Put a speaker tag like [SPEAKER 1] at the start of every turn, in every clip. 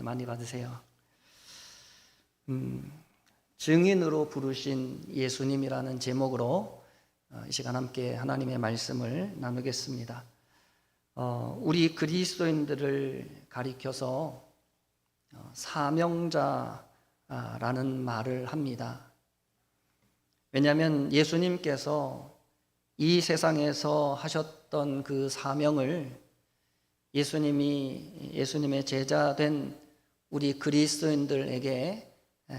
[SPEAKER 1] 많이 받으세요. 증인으로 부르신 예수님이라는 제목으로 이 시간 함께 하나님의 말씀을 나누겠습니다. 우리 그리스도인들을 가리켜서 사명자라는 말을 합니다. 왜냐하면 예수님께서 이 세상에서 하셨던 그 사명을 예수님의 제자된 우리 그리스도인들에게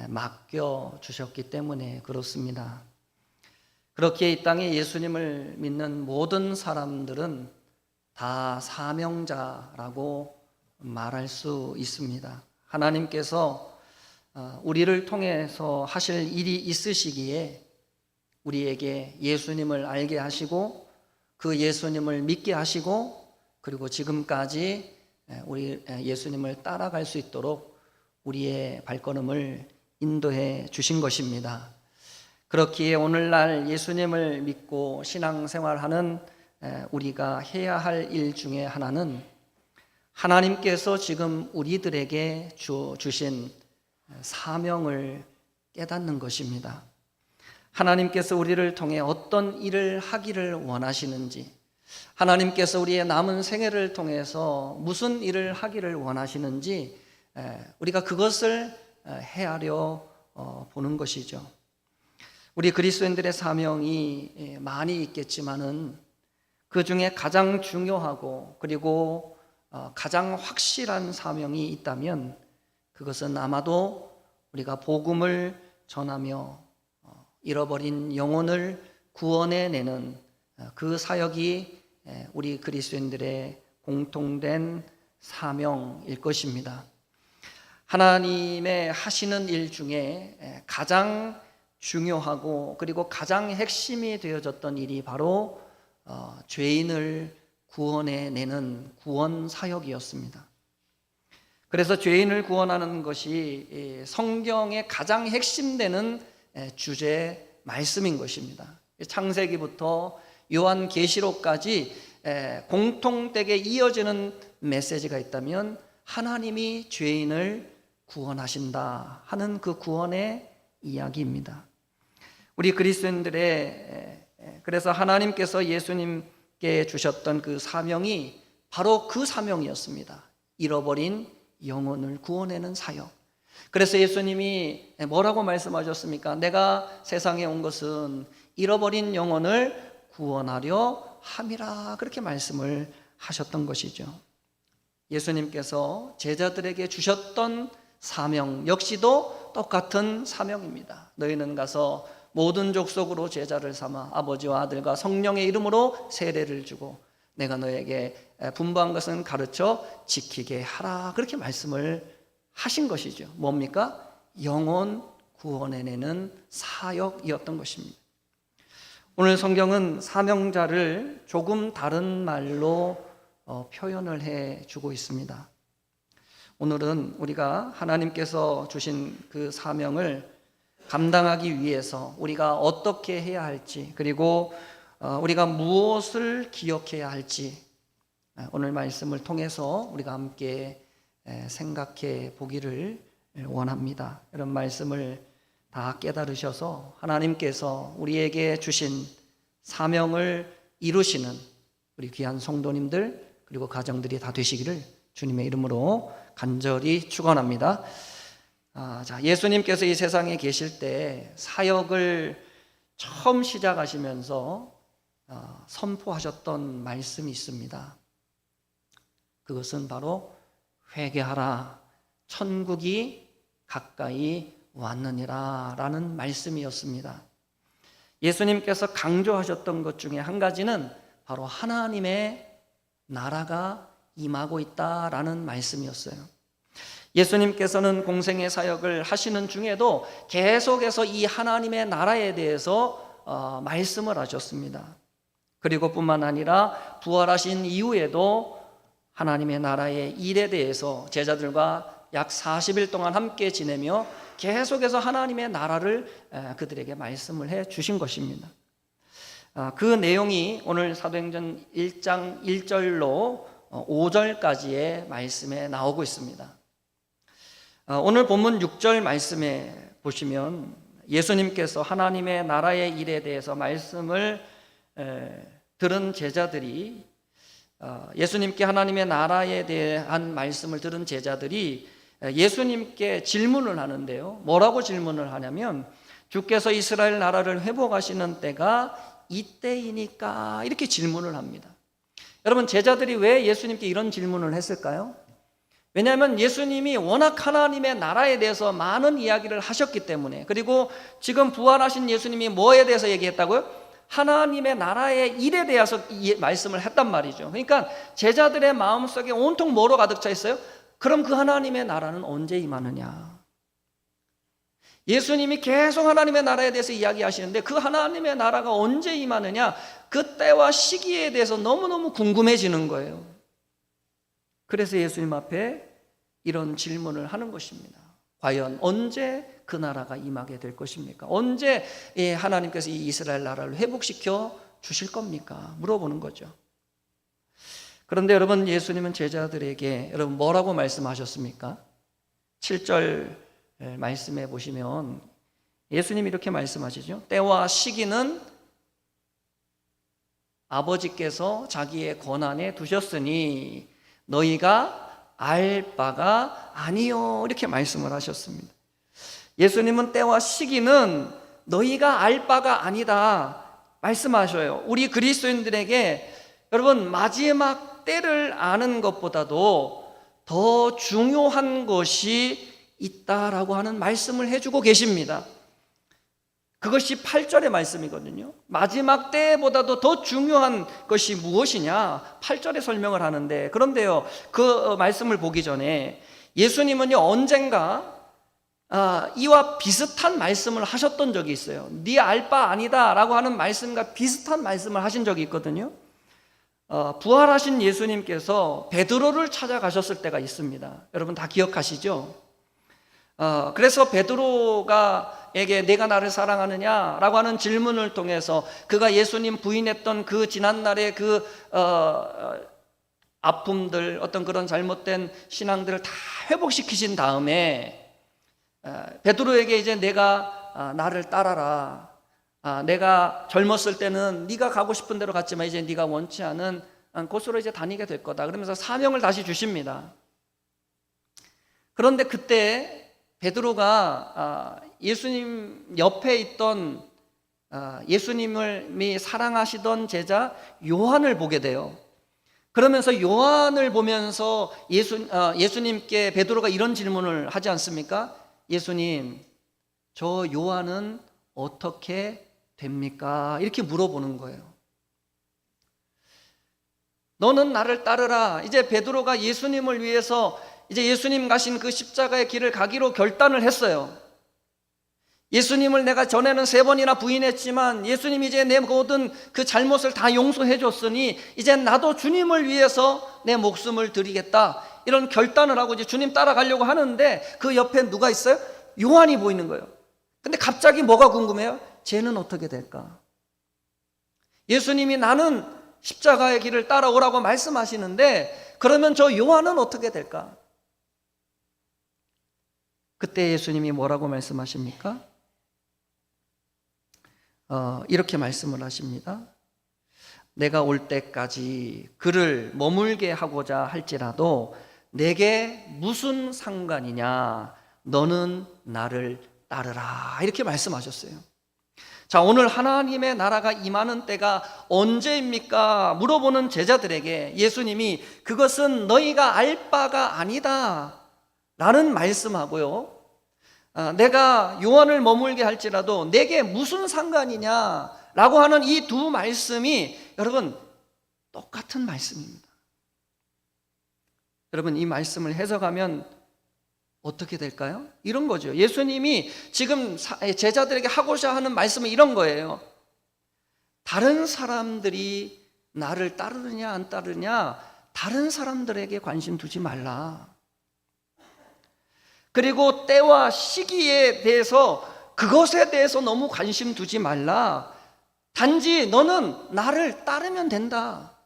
[SPEAKER 1] 맡겨주셨기 때문에 그렇습니다. 그렇게 이 땅에 예수님을 믿는 모든 사람들은 다 사명자라고 말할 수 있습니다. 하나님께서 우리를 통해서 하실 일이 있으시기에 우리에게 예수님을 알게 하시고 그 예수님을 믿게 하시고 그리고 지금까지 우리 예수님을 따라갈 수 있도록 우리의 발걸음을 인도해 주신 것입니다. 그렇기에 오늘날 예수님을 믿고 신앙생활하는 우리가 해야 할 일 중에 하나는 하나님께서 지금 우리들에게 주신 사명을 깨닫는 것입니다. 하나님께서 우리를 통해 어떤 일을 하기를 원하시는지, 하나님께서 우리의 남은 생애를 통해서 무슨 일을 하기를 원하시는지 우리가 그것을 헤아려 보는 것이죠. 우리 그리스도인들의 사명이 많이 있겠지만은 그 중에 가장 중요하고 그리고 가장 확실한 사명이 있다면 그것은 아마도 우리가 복음을 전하며 잃어버린 영혼을 구원해내는 그 사역이 우리 그리스도인들의 공통된 사명일 것입니다. 하나님의 하시는 일 중에 가장 중요하고 그리고 가장 핵심이 되어졌던 일이 바로 죄인을 구원해내는 구원 사역이었습니다. 그래서 죄인을 구원하는 것이 성경의 가장 핵심되는 주제 말씀인 것입니다. 창세기부터 요한계시록까지 공통되게 이어지는 메시지가 있다면 하나님이 죄인을 구원하신다 하는 그 구원의 이야기입니다. 우리 그리스도인들의 그래서 하나님께서 예수님께 주셨던 그 사명이 바로 그 사명이었습니다. 잃어버린 영혼을 구원하는 사역. 그래서 예수님이 뭐라고 말씀하셨습니까? 내가 세상에 온 것은 잃어버린 영혼을 구원하려 함이라 그렇게 말씀을 하셨던 것이죠. 예수님께서 제자들에게 주셨던 사명 역시도 똑같은 사명입니다. 너희는 가서 모든 족속으로 제자를 삼아 아버지와 아들과 성령의 이름으로 세례를 주고 내가 너에게 분부한 것은 가르쳐 지키게 하라 그렇게 말씀을 하신 것이죠. 뭡니까? 영혼 구원해내는 사역이었던 것입니다. 오늘 성경은 사명자를 조금 다른 말로 표현을 해주고 있습니다. 오늘은 우리가 하나님께서 주신 그 사명을 감당하기 위해서 우리가 어떻게 해야 할지 그리고 우리가 무엇을 기억해야 할지 오늘 말씀을 통해서 우리가 함께 생각해 보기를 원합니다. 이런 말씀을 다 깨달으셔서 하나님께서 우리에게 주신 사명을 이루시는 우리 귀한 성도님들 그리고 가정들이 다 되시기를 주님의 이름으로 간절히 축원합니다. 예수님께서 이 세상에 계실 때 사역을 처음 시작하시면서 선포하셨던 말씀이 있습니다. 그것은 바로 회개하라 천국이 가까이 왔느니라 라는 말씀이었습니다. 예수님께서 강조하셨던 것 중에 한 가지는 바로 하나님의 나라가 임하고 있다라는 말씀이었어요. 예수님께서는 공생의 사역을 하시는 중에도 계속해서 이 하나님의 나라에 대해서 말씀을 하셨습니다. 그리고 뿐만 아니라 부활하신 이후에도 하나님의 나라의 일에 대해서 제자들과 약 40일 동안 함께 지내며 계속해서 하나님의 나라를 그들에게 말씀을 해 주신 것입니다. 그 내용이 오늘 사도행전 1장 1절로 5절까지의 말씀에 나오고 있습니다. 오늘 본문 6절 말씀에 보시면 예수님께서 하나님의 나라의 일에 대해서 말씀을 들은 제자들이, 예수님께 하나님의 나라에 대한 말씀을 들은 제자들이 예수님께 질문을 하는데요. 뭐라고 질문을 하냐면, 주께서 이스라엘 나라를 회복하시는 때가 이때이니까, 이렇게 질문을 합니다. 여러분, 제자들이 왜 예수님께 이런 질문을 했을까요? 왜냐하면 예수님이 워낙 하나님의 나라에 대해서 많은 이야기를 하셨기 때문에, 그리고 지금 부활하신 예수님이 뭐에 대해서 얘기했다고요? 하나님의 나라의 일에 대해서 말씀을 했단 말이죠. 그러니까 제자들의 마음속에 온통 뭐로 가득 차 있어요? 그럼 그 하나님의 나라는 언제 임하느냐? 예수님이 계속 하나님의 나라에 대해서 이야기하시는데 그 하나님의 나라가 언제 임하느냐? 그 때와 시기에 대해서 너무너무 궁금해지는 거예요. 그래서 예수님 앞에 이런 질문을 하는 것입니다. 과연 언제 그 나라가 임하게 될 것입니까? 언제 하나님께서 이 이스라엘 나라를 회복시켜 주실 겁니까? 물어보는 거죠. 그런데 여러분, 예수님은 제자들에게 여러분 뭐라고 말씀하셨습니까? 7절 말씀해 보시면 예수님이 이렇게 말씀하시죠. 때와 시기는 아버지께서 자기의 권한에 두셨으니 너희가 알 바가 아니요, 이렇게 말씀을 하셨습니다. 예수님은 때와 시기는 너희가 알 바가 아니다 말씀하셔요. 우리 그리스도인들에게 여러분, 마지막 때를 아는 것보다도 더 중요한 것이 있다라고 하는 말씀을 해주고 계십니다. 그것이 8절의 말씀이거든요. 마지막 때보다도 더 중요한 것이 무엇이냐? 8절에 설명을 하는데, 그런데요, 그 말씀을 보기 전에 예수님은요, 언젠가 이와 비슷한 말씀을 하셨던 적이 있어요. 네 알 바 아니다 라고 하는 말씀과 비슷한 말씀을 하신 적이 있거든요. 부활하신 예수님께서 베드로를 찾아가셨을 때가 있습니다. 여러분 다 기억하시죠? 그래서 베드로에게 내가 나를 사랑하느냐라고 하는 질문을 통해서 그가 예수님 부인했던 그 지난날의 그 아픔들, 어떤 그런 잘못된 신앙들을 다 회복시키신 다음에 베드로에게 이제 내가 나를 따라라. 내가 젊었을 때는 네가 가고 싶은 대로 갔지만 이제 네가 원치 않은 곳으로 이제 다니게 될 거다. 그러면서 사명을 다시 주십니다. 그런데 그때 베드로가 예수님 옆에 있던 예수님을 사랑하시던 제자 요한을 보게 돼요. 그러면서 요한을 보면서 예수님께 베드로가 이런 질문을 하지 않습니까? 예수님, 저 요한은 어떻게 됩니까? 이렇게 물어보는 거예요. 너는 나를 따르라. 이제 베드로가 예수님을 위해서 이제 예수님 가신 그 십자가의 길을 가기로 결단을 했어요. 예수님을 내가 전에는 3번이나 부인했지만 예수님이 이제 내 모든 그 잘못을 다 용서해 줬으니 이제 나도 주님을 위해서 내 목숨을 드리겠다, 이런 결단을 하고 이제 주님 따라가려고 하는데 그 옆에 누가 있어요? 요한이 보이는 거예요. 근데 갑자기 뭐가 궁금해요? 쟤는 어떻게 될까? 예수님이 나는 십자가의 길을 따라오라고 말씀하시는데 그러면 저 요한은 어떻게 될까? 그때 예수님이 뭐라고 말씀하십니까? 이렇게 말씀을 하십니다. 내가 올 때까지 그를 머물게 하고자 할지라도 내게 무슨 상관이냐? 너는 나를 따르라. 이렇게 말씀하셨어요. 자, 오늘 하나님의 나라가 임하는 때가 언제입니까? 물어보는 제자들에게 예수님이 그것은 너희가 알 바가 아니다 라는 말씀하고요, 내가 요한을 머물게 할지라도 내게 무슨 상관이냐 라고 하는 이 두 말씀이 여러분 똑같은 말씀입니다. 여러분, 이 말씀을 해석하면 어떻게 될까요? 이런 거죠. 예수님이 지금 제자들에게 하고자 하는 말씀은 이런 거예요. 다른 사람들이 나를 따르느냐 안 따르느냐, 다른 사람들에게 관심 두지 말라. 그리고 때와 시기에 대해서, 그것에 대해서 너무 관심 두지 말라. 단지 너는 나를 따르면 된다.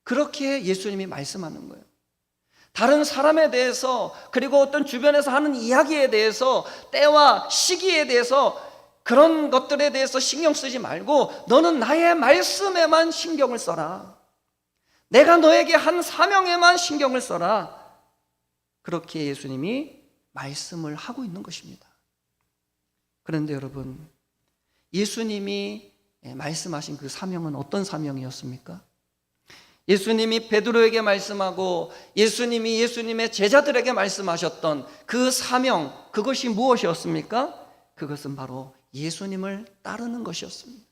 [SPEAKER 1] 그렇게 예수님이 말씀하는 거예요. 다른 사람에 대해서, 그리고 어떤 주변에서 하는 이야기에 대해서, 때와 시기에 대해서, 그런 것들에 대해서 신경 쓰지 말고 너는 나의 말씀에만 신경을 써라. 내가 너에게 한 사명에만 신경을 써라. 그렇게 예수님이 말씀을 하고 있는 것입니다. 그런데 여러분, 예수님이 말씀하신 그 사명은 어떤 사명이었습니까? 예수님이 베드로에게 말씀하고 예수님이 예수님의 제자들에게 말씀하셨던 그 사명, 그것이 무엇이었습니까? 그것은 바로 예수님을 따르는 것이었습니다.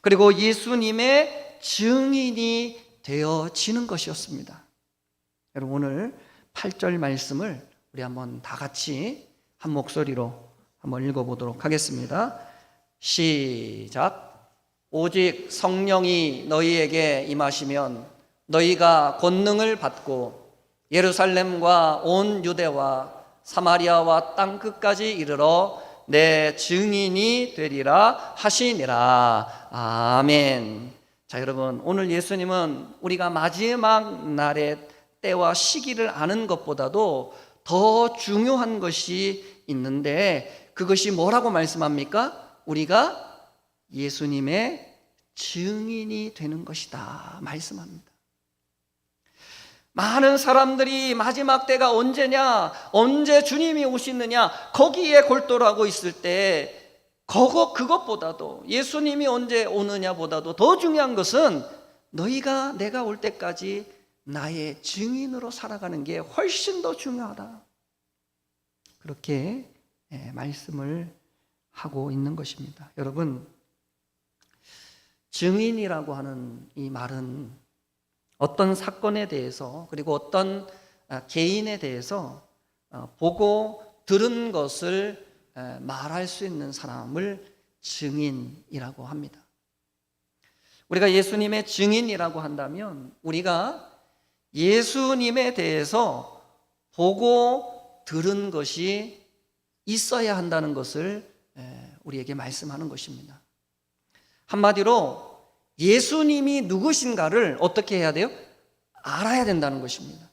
[SPEAKER 1] 그리고 예수님의 증인이 되어지는 것이었습니다. 여러분, 오늘 8절 말씀을 우리 한번 다 같이 한 목소리로 한번 읽어보도록 하겠습니다. 시작. 오직 성령이 너희에게 임하시면 너희가 권능을 받고 예루살렘과 온 유대와 사마리아와 땅끝까지 이르러 내 증인이 되리라 하시니라. 아멘. 자, 여러분, 오늘 예수님은 우리가 마지막 날의 때와 시기를 아는 것보다도 더 중요한 것이 있는데, 그것이 뭐라고 말씀합니까? 우리가 예수님의 증인이 되는 것이다 말씀합니다. 많은 사람들이 마지막 때가 언제냐, 언제 주님이 오시느냐, 거기에 골똘하고 있을 때 그것보다도, 예수님이 언제 오느냐보다도 더 중요한 것은 너희가 내가 올 때까지 나의 증인으로 살아가는 게 훨씬 더 중요하다. 그렇게 말씀을 하고 있는 것입니다. 여러분, 증인이라고 하는 이 말은 어떤 사건에 대해서, 그리고 어떤 개인에 대해서 보고 들은 것을 말할 수 있는 사람을 증인이라고 합니다. 우리가 예수님의 증인이라고 한다면 우리가 예수님에 대해서 보고 들은 것이 있어야 한다는 것을 우리에게 말씀하는 것입니다. 한마디로 예수님이 누구신가를 어떻게 해야 돼요? 알아야 된다는 것입니다.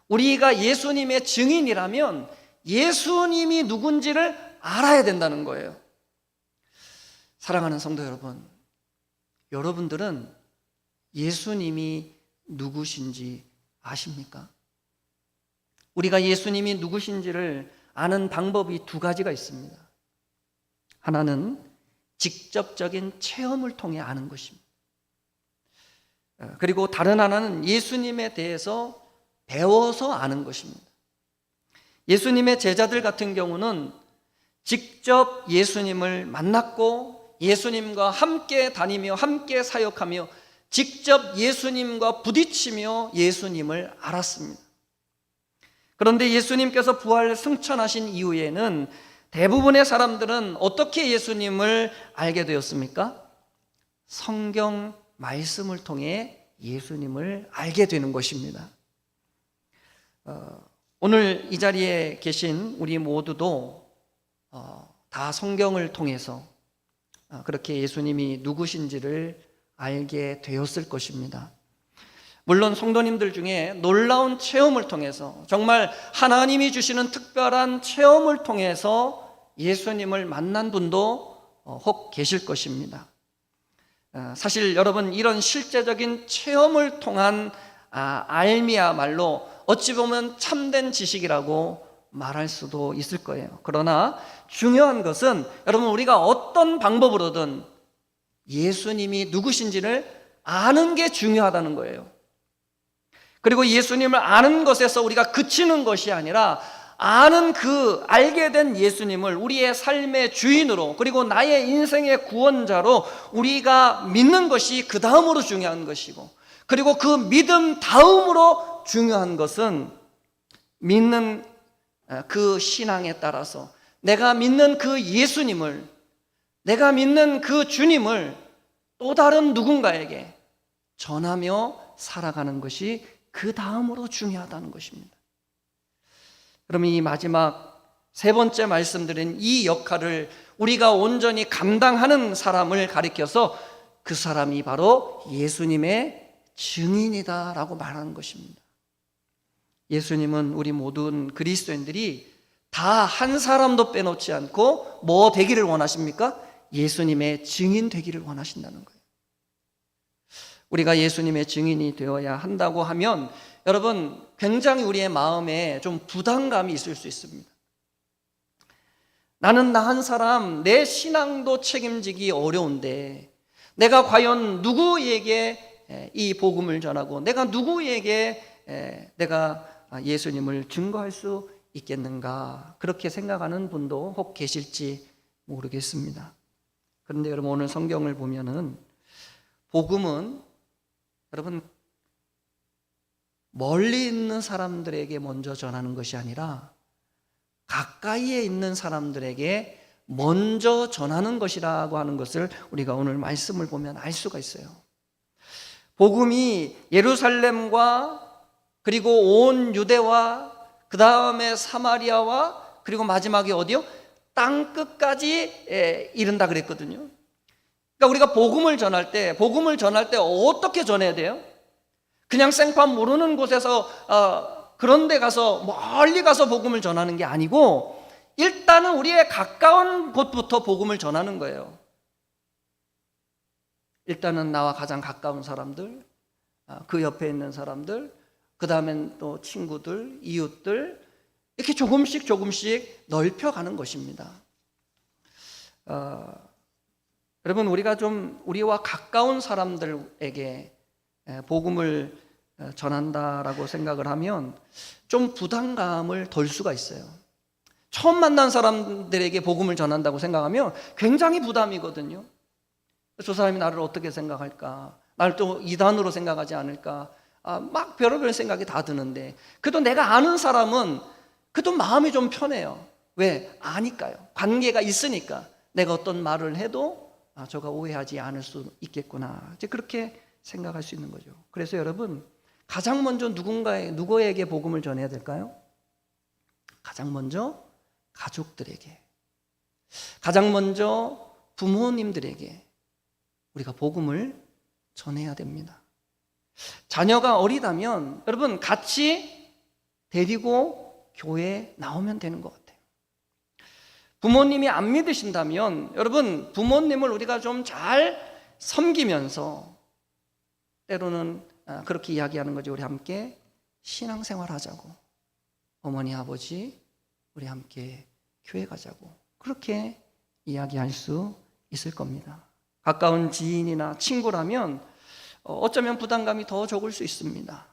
[SPEAKER 1] 우리가 예수님의 증인이라면 예수님이 누군지를 알아야 된다는 거예요. 사랑하는 성도 여러분, 여러분들은 예수님이 누구신지 아십니까? 우리가 예수님이 누구신지를 아는 방법이 두 가지가 있습니다. 하나는 직접적인 체험을 통해 아는 것입니다. 그리고 다른 하나는 예수님에 대해서 배워서 아는 것입니다. 예수님의 제자들 같은 경우는 직접 예수님을 만났고 예수님과 함께 다니며 함께 사역하며 직접 예수님과 부딪히며 예수님을 알았습니다. 그런데 예수님께서 부활 승천하신 이후에는 대부분의 사람들은 어떻게 예수님을 알게 되었습니까? 성경 말씀을 통해 예수님을 알게 되는 것입니다. 오늘 이 자리에 계신 우리 모두도 다 성경을 통해서 그렇게 예수님이 누구신지를 알게 되었을 것입니다. 물론 성도님들 중에 놀라운 체험을 통해서, 정말 하나님이 주시는 특별한 체험을 통해서 예수님을 만난 분도 혹 계실 것입니다. 사실 여러분, 이런 실제적인 체험을 통한 알미야말로 어찌 보면 참된 지식이라고 말할 수도 있을 거예요. 그러나 중요한 것은 여러분, 우리가 어떤 방법으로든 예수님이 누구신지를 아는 게 중요하다는 거예요. 그리고 예수님을 아는 것에서 우리가 그치는 것이 아니라 아는 알게 된 예수님을 우리의 삶의 주인으로, 그리고 나의 인생의 구원자로 우리가 믿는 것이 그 다음으로 중요한 것이고, 그리고 그 믿음 다음으로 중요한 것은 믿는 그 신앙에 따라서 내가 믿는 그 예수님을, 내가 믿는 그 주님을 또 다른 누군가에게 전하며 살아가는 것이 그 다음으로 중요하다는 것입니다. 그러면 이 마지막 세 번째 말씀드린 이 역할을 우리가 온전히 감당하는 사람을 가리켜서 그 사람이 바로 예수님의 증인이다라고 말하는 것입니다. 예수님은 우리 모든 그리스도인들이 다 한 사람도 빼놓지 않고 뭐 되기를 원하십니까? 예수님의 증인 되기를 원하신다는 거예요. 우리가 예수님의 증인이 되어야 한다고 하면 여러분 굉장히 우리의 마음에 좀 부담감이 있을 수 있습니다. 나는 나 한 사람 내 신앙도 책임지기 어려운데 내가 과연 누구에게 이 복음을 전하고 내가 누구에게 내가 예수님을 증거할 수 있겠는가, 그렇게 생각하는 분도 혹 계실지 모르겠습니다. 그런데 여러분 오늘 성경을 보면은 복음은 여러분 멀리 있는 사람들에게 먼저 전하는 것이 아니라 가까이에 있는 사람들에게 먼저 전하는 것이라고 하는 것을 우리가 오늘 말씀을 보면 알 수가 있어요. 복음이 예루살렘과 그리고 온 유대와 그 다음에 사마리아와 그리고 마지막에 어디요? 땅끝까지 이른다 그랬거든요. 그러니까 우리가 복음을 전할 때 어떻게 전해야 돼요? 그냥 생판 모르는 곳에서 그런 데 가서 멀리 가서 복음을 전하는 게 아니고 일단은 우리의 가까운 곳부터 복음을 전하는 거예요. 일단은 나와 가장 가까운 사람들, 그 옆에 있는 사람들, 그 다음엔 또 친구들, 이웃들, 이렇게 조금씩 넓혀가는 것입니다. 여러분 우리가 좀 우리와 가까운 사람들에게 복음을 전한다라고 생각을 하면 좀 부담감을 덜 수가 있어요. 처음 만난 사람들에게 복음을 전한다고 생각하면 굉장히 부담이거든요. 저 사람이 나를 어떻게 생각할까? 나를 또 이단으로 생각하지 않을까? 막 별의별 생각이 다 드는데 그래도 내가 아는 사람은 그래도 마음이 좀 편해요. 왜? 아니까요. 관계가 있으니까 내가 어떤 말을 해도 저가 오해하지 않을 수 있겠구나, 이제 그렇게 생각할 수 있는 거죠. 그래서 여러분 가장 먼저 누구에게 복음을 전해야 될까요? 가장 먼저 가족들에게, 가장 먼저 부모님들에게 우리가 복음을 전해야 됩니다. 자녀가 어리다면 여러분 같이 데리고 교회에 나오면 되는 것 같아요. 부모님이 안 믿으신다면 여러분 부모님을 우리가 좀 잘 섬기면서 때로는 그렇게 이야기하는 거죠. 우리 함께 신앙생활 하자고, 어머니 아버지 우리 함께 교회 가자고, 그렇게 이야기할 수 있을 겁니다. 가까운 지인이나 친구라면 어쩌면 부담감이 더 적을 수 있습니다.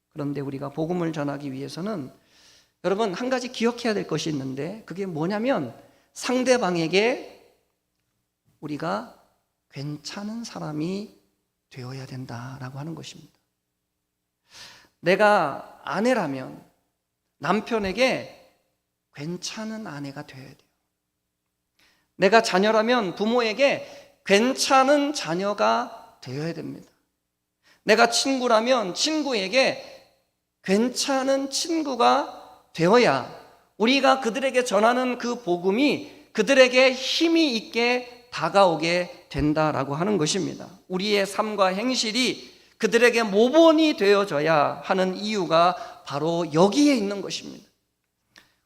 [SPEAKER 1] 그런데 우리가 복음을 전하기 위해서는 여러분 한 가지 기억해야 될 것이 있는데 그게 뭐냐면 상대방에게 우리가 괜찮은 사람이 되어야 된다라고 하는 것입니다. 내가 아내라면 남편에게 괜찮은 아내가 되어야 돼요. 내가 자녀라면 부모에게 괜찮은 자녀가 되어야 됩니다. 내가 친구라면 친구에게 괜찮은 친구가 되어야 우리가 그들에게 전하는 그 복음이 그들에게 힘이 있게 다가오게 된다라고 하는 것입니다. 우리의 삶과 행실이 그들에게 모본이 되어져야 하는 이유가 바로 여기에 있는 것입니다.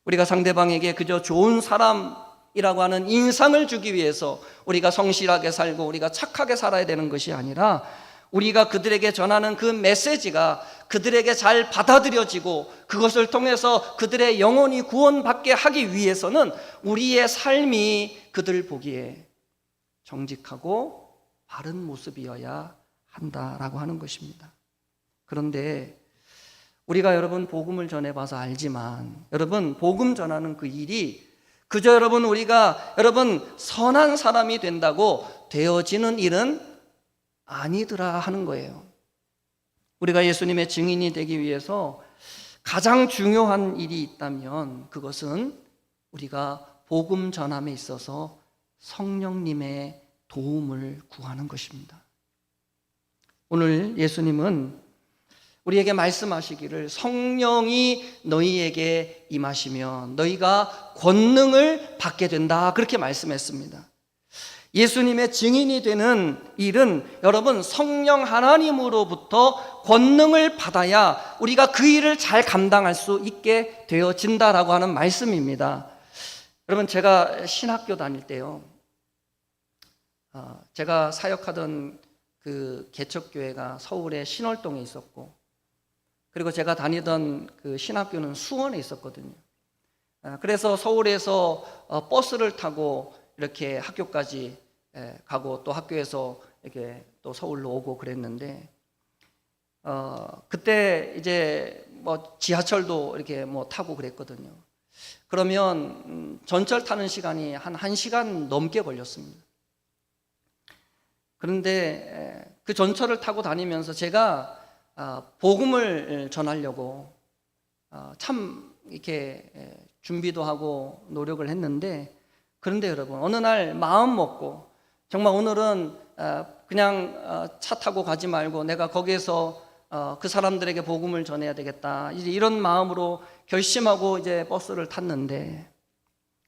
[SPEAKER 1] 우리가 상대방에게 그저 좋은 사람이라고 하는 인상을 주기 위해서 우리가 성실하게 살고 우리가 착하게 살아야 되는 것이 아니라 우리가 그들에게 전하는 그 메시지가 그들에게 잘 받아들여지고 그것을 통해서 그들의 영혼이 구원받게 하기 위해서는 우리의 삶이 그들 보기에 정직하고 바른 모습이어야 한다라고 하는 것입니다. 그런데 우리가 여러분 복음을 전해봐서 알지만 여러분 복음 전하는 그 일이 그저 여러분 우리가 여러분 선한 사람이 된다고 되어지는 일은 아니더라 하는 거예요. 우리가 예수님의 증인이 되기 위해서 가장 중요한 일이 있다면 그것은 우리가 복음 전함에 있어서 성령님의 도움을 구하는 것입니다. 오늘 예수님은 우리에게 말씀하시기를 성령이 너희에게 임하시면 너희가 권능을 받게 된다, 그렇게 말씀했습니다. 예수님의 증인이 되는 일은 여러분 성령 하나님으로부터 권능을 받아야 우리가 그 일을 잘 감당할 수 있게 되어진다라고 하는 말씀입니다. 여러분, 제가 신학교 다닐 때요, 제가 사역하던 그 개척교회가 서울의 신월동에 있었고, 그리고 제가 다니던 그 신학교는 수원에 있었거든요. 그래서 서울에서 버스를 타고 이렇게 학교까지 가고, 또 학교에서 이렇게 또 서울로 오고 그랬는데, 그때 이제 뭐 지하철도 이렇게 뭐 타고 그랬거든요. 그러면 전철 타는 시간이 한 1시간 넘게 걸렸습니다. 그런데 그 전철을 타고 다니면서 제가 복음을 전하려고 참 이렇게 준비도 하고 노력을 했는데, 그런데 여러분, 어느 날 마음 먹고 정말 오늘은 그냥 차 타고 가지 말고 내가 거기에서 그 사람들에게 복음을 전해야 되겠다, 이제 이런 마음으로 결심하고 이제 버스를 탔는데,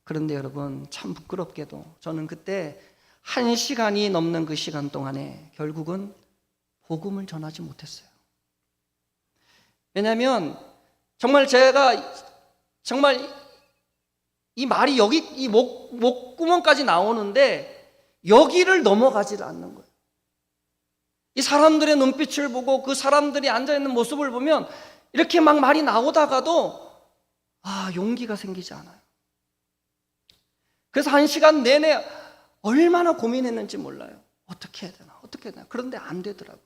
[SPEAKER 1] 그런데 여러분, 참 부끄럽게도 저는 그때 1시간이 넘는 그 시간 동안에 결국은 복음을 전하지 못했어요. 왜냐하면 정말 제가 정말 이 말이 여기 이 목구멍까지 나오는데 여기를 넘어가지를 않는 거예요. 이 사람들의 눈빛을 보고 그 사람들이 앉아있는 모습을 보면 이렇게 막 말이 나오다가도 용기가 생기지 않아요. 그래서 1시간 내내 얼마나 고민했는지 몰라요. 어떻게 해야 되나, 어떻게 해야 되나. 그런데 안 되더라고요.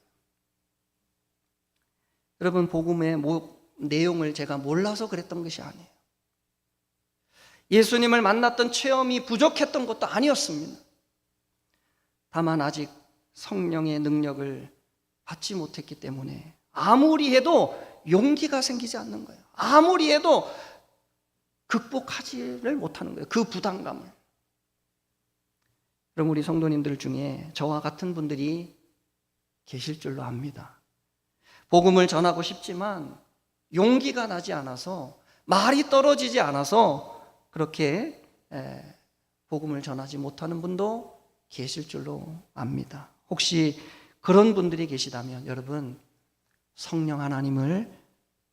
[SPEAKER 1] 여러분, 복음의 내용을 제가 몰라서 그랬던 것이 아니에요. 예수님을 만났던 체험이 부족했던 것도 아니었습니다. 다만 아직 성령의 능력을 받지 못했기 때문에 아무리 해도 용기가 생기지 않는 거예요. 아무리 해도 극복하지를 못하는 거예요, 그 부담감을. 그럼 우리 성도님들 중에 저와 같은 분들이 계실 줄로 압니다. 복음을 전하고 싶지만 용기가 나지 않아서, 말이 떨어지지 않아서 그렇게 복음을 전하지 못하는 분도 계실 줄로 압니다. 혹시 그런 분들이 계시다면 여러분, 성령 하나님을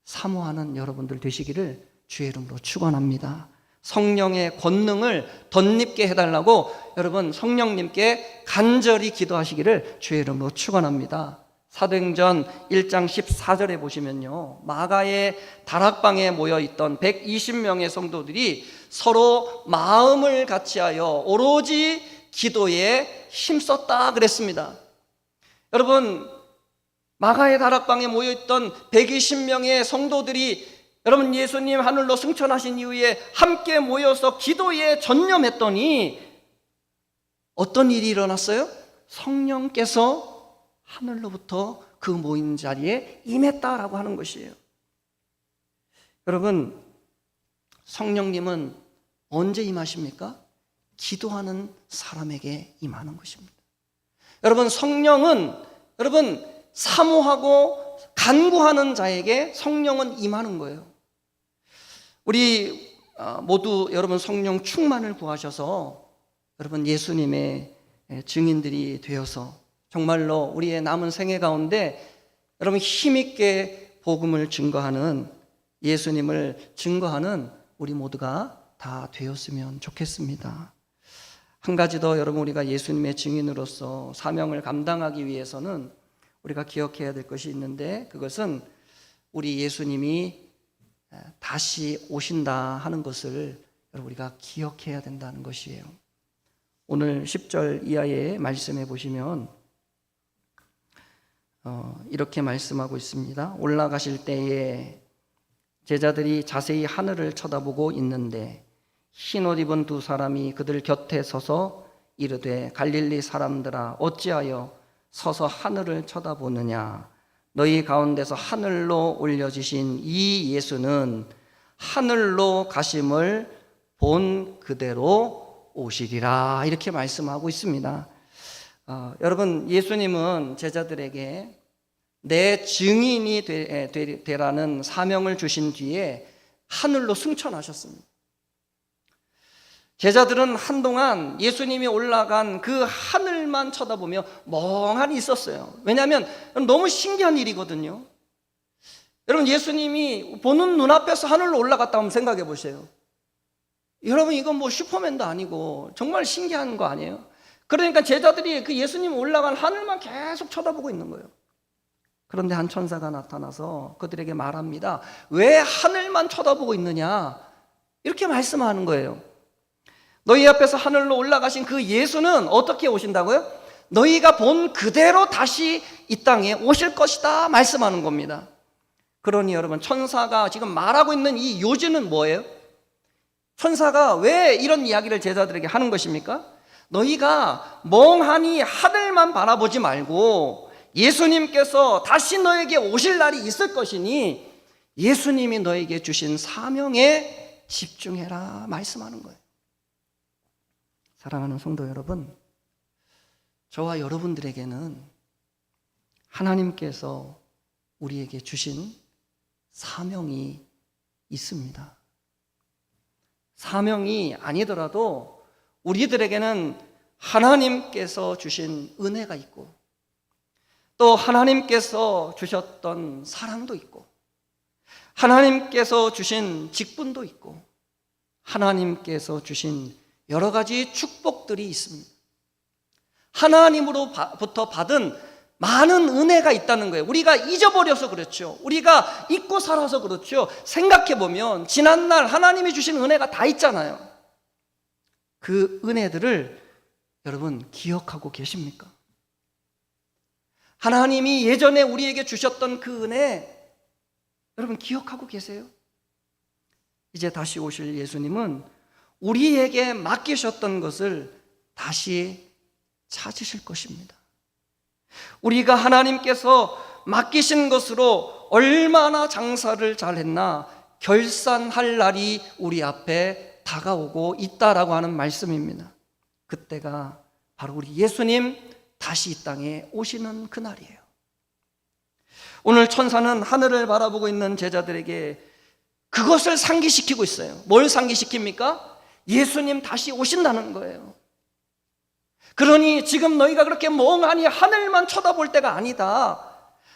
[SPEAKER 1] 사모하는 여러분들 되시기를 주의 이름으로 축원합니다. 성령의 권능을 덧입게 해달라고 여러분 성령님께 간절히 기도하시기를 주의 이름으로 축원합니다. 사도행전 1장 14절에 보시면요, 마가의 다락방에 모여있던 120명의 성도들이 서로 마음을 같이하여 오로지 기도에 힘썼다 그랬습니다. 여러분, 마가의 다락방에 모여있던 120명의 성도들이 여러분 예수님 하늘로 승천하신 이후에 함께 모여서 기도에 전념했더니 어떤 일이 일어났어요? 성령께서 하늘로부터 그 모인 자리에 임했다라고 하는 것이에요. 여러분, 성령님은 언제 임하십니까? 기도하는 사람에게 임하는 것입니다. 여러분, 성령은 여러분 사모하고 간구하는 자에게 성령은 임하는 거예요. 우리 모두 여러분 성령 충만을 구하셔서 여러분 예수님의 증인들이 되어서 정말로 우리의 남은 생애 가운데 여러분 힘있게 복음을 증거하는, 예수님을 증거하는 우리 모두가 다 되었으면 좋겠습니다. 한 가지 더 여러분, 우리가 예수님의 증인으로서 사명을 감당하기 위해서는 우리가 기억해야 될 것이 있는데, 그것은 우리 예수님이 다시 오신다 하는 것을 여러분 우리가 기억해야 된다는 것이에요. 오늘 10절 이하의 말씀에 보시면 이렇게 말씀하고 있습니다. 올라가실 때에 제자들이 자세히 하늘을 쳐다보고 있는데 흰옷 입은 두 사람이 그들 곁에 서서 이르되 갈릴리 사람들아 어찌하여 서서 하늘을 쳐다보느냐. 너희 가운데서 하늘로 올려지신 이 예수는 하늘로 가심을 본 그대로 오시리라, 이렇게 말씀하고 있습니다. 여러분, 예수님은 제자들에게 내 증인이 되라는 사명을 주신 뒤에 하늘로 승천하셨습니다. 제자들은 한동안 예수님이 올라간 그 하늘만 쳐다보며 멍하니 있었어요. 왜냐하면 너무 신기한 일이거든요. 여러분, 예수님이 보는 눈앞에서 하늘로 올라갔다 하면 생각해 보세요. 여러분, 이건 뭐 슈퍼맨도 아니고 정말 신기한 거 아니에요? 그러니까 제자들이 그 예수님 올라간 하늘만 계속 쳐다보고 있는 거예요. 그런데 한 천사가 나타나서 그들에게 말합니다. 왜 하늘만 쳐다보고 있느냐? 이렇게 말씀하는 거예요. 너희 앞에서 하늘로 올라가신 그 예수는 어떻게 오신다고요? 너희가 본 그대로 다시 이 땅에 오실 것이다 말씀하는 겁니다. 그러니 여러분, 천사가 지금 말하고 있는 이 요지는 뭐예요? 천사가 왜 이런 이야기를 제자들에게 하는 것입니까? 너희가 멍하니 하늘만 바라보지 말고 예수님께서 다시 너에게 오실 날이 있을 것이니 예수님이 너에게 주신 사명에 집중해라 말씀하는 거예요. 사랑하는 성도 여러분, 저와 여러분들에게는 하나님께서 우리에게 주신 사명이 있습니다. 사명이 아니더라도 우리들에게는 하나님께서 주신 은혜가 있고 또 하나님께서 주셨던 사랑도 있고 하나님께서 주신 직분도 있고 하나님께서 주신 여러 가지 축복들이 있습니다. 하나님으로부터 받은 많은 은혜가 있다는 거예요. 우리가 잊어버려서 그렇죠. 우리가 잊고 살아서 그렇죠. 생각해보면 지난날 하나님이 주신 은혜가 다 있잖아요. 그 은혜들을 여러분 기억하고 계십니까? 하나님이 예전에 우리에게 주셨던 그 은혜 여러분 기억하고 계세요? 이제 다시 오실 예수님은 우리에게 맡기셨던 것을 다시 찾으실 것입니다. 우리가 하나님께서 맡기신 것으로 얼마나 장사를 잘했나 결산할 날이 우리 앞에 다가오고 있다라고 하는 말씀입니다. 그때가 바로 우리 예수님 다시 이 땅에 오시는 그날이에요. 오늘 천사는 하늘을 바라보고 있는 제자들에게 그것을 상기시키고 있어요. 뭘 상기시킵니까? 예수님 다시 오신다는 거예요. 그러니 지금 너희가 그렇게 멍하니 하늘만 쳐다볼 때가 아니다.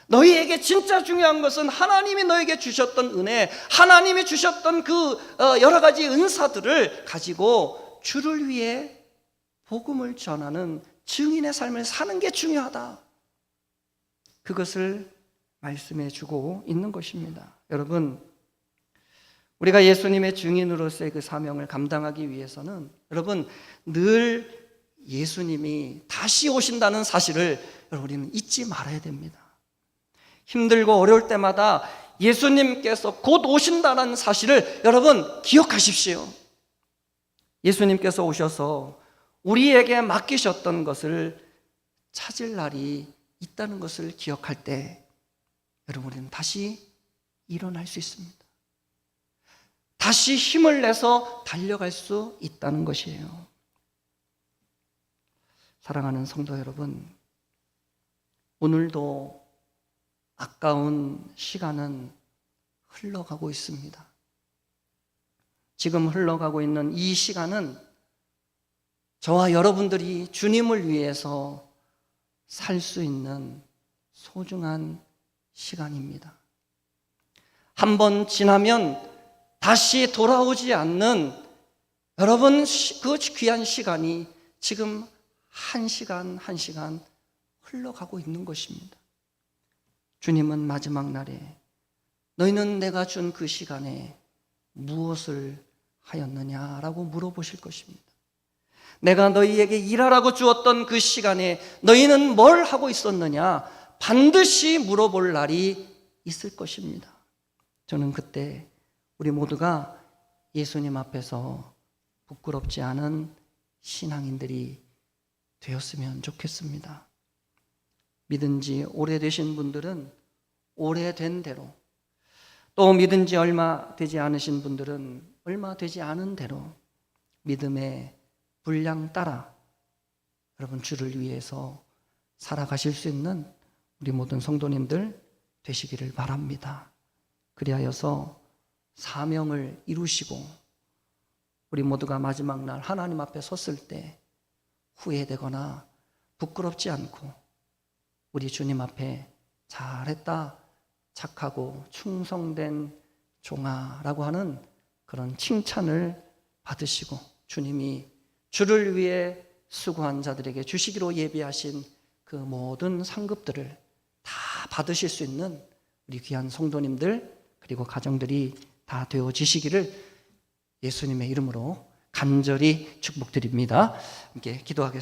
[SPEAKER 1] 너희에게 진짜 중요한 것은 하나님이 너에게 주셨던 은혜, 하나님이 주셨던 그 여러 가지 은사들을 가지고 주를 위해 복음을 전하는 증인의 삶을 사는 게 중요하다. 그것을 말씀해 주고 있는 것입니다. 여러분, 우리가 예수님의 증인으로서의 그 사명을 감당하기 위해서는 여러분 늘 예수님이 다시 오신다는 사실을 우리는 잊지 말아야 됩니다. 힘들고 어려울 때마다 예수님께서 곧 오신다는 사실을 여러분 기억하십시오. 예수님께서 오셔서 우리에게 맡기셨던 것을 찾을 날이 있다는 것을 기억할 때 여러분 우리는 다시 일어날 수 있습니다. 다시 힘을 내서 달려갈 수 있다는 것이에요. 사랑하는 성도 여러분, 오늘도 아까운 시간은 흘러가고 있습니다. 지금 흘러가고 있는 이 시간은 저와 여러분들이 주님을 위해서 살 수 있는 소중한 시간입니다. 한번 지나면 다시 돌아오지 않는 여러분 그 귀한 시간이 지금 한 시간 한 시간 흘러가고 있는 것입니다. 주님은 마지막 날에 너희는 내가 준 그 시간에 무엇을 하였느냐라고 물어보실 것입니다. 내가 너희에게 일하라고 주었던 그 시간에 너희는 뭘 하고 있었느냐 반드시 물어볼 날이 있을 것입니다. 저는 그때 우리 모두가 예수님 앞에서 부끄럽지 않은 신앙인들이 되었으면 좋겠습니다. 믿은 지 오래되신 분들은 오래된 대로, 또 믿은 지 얼마 되지 않으신 분들은 얼마 되지 않은 대로 믿음의 분량 따라 여러분 주를 위해서 살아가실 수 있는 우리 모든 성도님들 되시기를 바랍니다. 그리하여서 사명을 이루시고 우리 모두가 마지막 날 하나님 앞에 섰을 때 후회되거나 부끄럽지 않고 우리 주님 앞에 잘했다, 착하고 충성된 종아라고 하는 그런 칭찬을 받으시고 주님이 주를 위해 수고한 자들에게 주시기로 예비하신 그 모든 상급들을 다 받으실 수 있는 우리 귀한 성도님들 그리고 가정들이 다 되어지시기를 예수님의 이름으로 간절히 축복드립니다. 함께 기도하겠습니다.